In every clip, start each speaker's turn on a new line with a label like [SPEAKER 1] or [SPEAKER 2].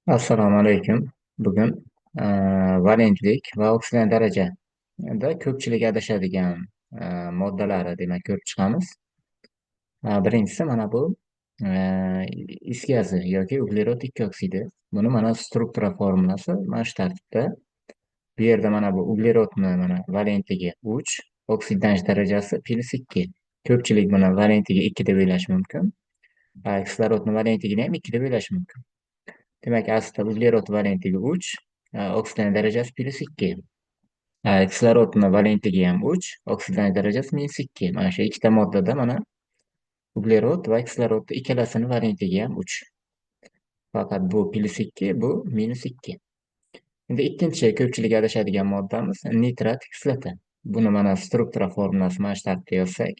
[SPEAKER 1] Assalomu alaykum. Bugun e, valentlik va oksigen darajada ko'pchilik adashadigan moddalari demak ko'rib chiqamiz. Birinchisi mana bu e, is gazi yoki uglerod ikki oksidi. Buni mana struktura formulasi mana shu tartibda. Bu yerda mana bu uglerodni mana valentligi 3, oksidlanish darajasi +2. Ko'pchilik buni valentligi 2 deb o'ylashi mumkin. Kislorodni valentligini ham 2 deb o'ylashi mumkin. Demak, aslida uglerod valentligi 3, oksidlanish darajasi +2. Kislorodni valentligi ham 3, oksidlanish darajasi -2. Mana shu ikkita moddada mana uglerod va kislorodni ikkalasini valentligi ham 3. Faqat bu +2, bu -2. Endi ikkinchi ko'pchilik adashadigan moddamiz nitrat kislota. Buni mana struktura formulasi mana shu tartibda yozsak,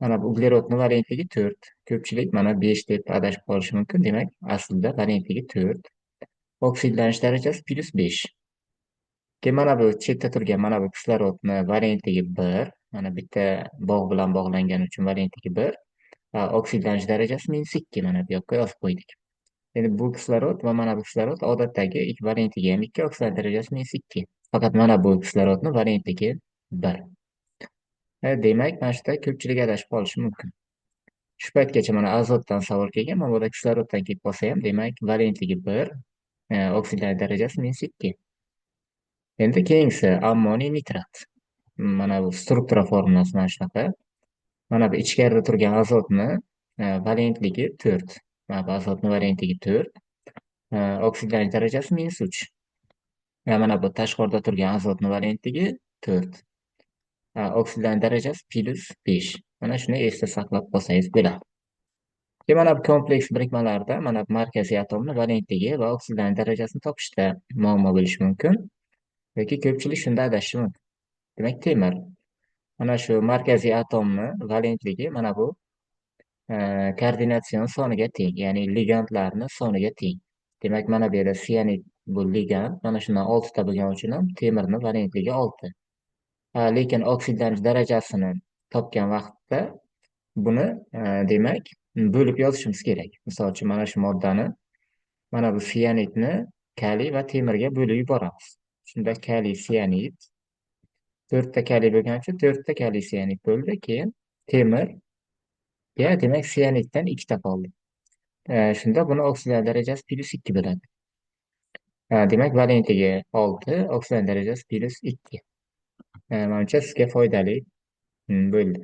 [SPEAKER 1] mana bu uglerodni valentligi 4. Ko'pchilik mana 5 deb adashib qolishi mumkin. Demak, aslida valentligi 4. Oksidlanish darajasi +5. Keyin mana bu chetda turgan mana bu kislorodni valentligi 1. Mana bitta bog' bilan bog'langani uchun valentligi 1. Oksidlanish darajasi -2. Mana bu yoqqa yozib qo'ydik. Endi bu kislorod va mana bu kislorod odatdagi valentligi ham 2, oksidlanish darajasi -2. Faqat mana bu kislorodni valentligi 1. Demak, mana shu yerda ko'pchilik adashib qolishi mumkin. Shu paytgacha mana azotdan savol kelgan, mana bu kisloroddan kelib qolsa ham, demak, valentligi 1, oksidlanish darajasi -2. Endi keyingisi ammoniy nitrat. Mana bu struktura formulasi mana shunaqa. Mana bu ichkarida turgan azotni valentligi 4. Mana bu azotni valentligi 4. Oksidlanish darajasi -3. Va mana bu tashqarida turgan azotni valentligi 4. Oksidlanish darajasi +5. Mana shuni esda saqlab qolsangiz bo'ladi. Keyin mana bu kompleks birikmalarda mana bu markaziy atomni valentligi va oksidlanish darajasini topishda muammo bo'lishi mumkin yoki ko'pchilik shunda adashishi mumkin. Demak, temir mana shu markaziy atomni valentligi mana bu koordinatsion soniga teng, ya'ni ligandlarni soniga teng. Demak, mana bu yerda sianid bu ligand, mana shundan 6 ta bo'lgani uchun ham temirni valentligi 6. Lekin oksidlanish darajasini topgan vaqtda buni demak bo'lib yozishimiz kerak. Misol uchun mana shu moddani, mana bu sianidni kaliy va temirga bo'lib yuboramiz. Shunda kaliy sianid 4 ta kaliy bo'lgani uchun 4 ta kaliy sianid bo'ldi. Keyin temir, demak sianiddan 2 ta qoldi. Shunda buni oksidlanish darajasi +2 bo'ladi. Demak, valentligi 6, oksidlanish darajasi +2. Manimcha sizga foydali bo'ldi.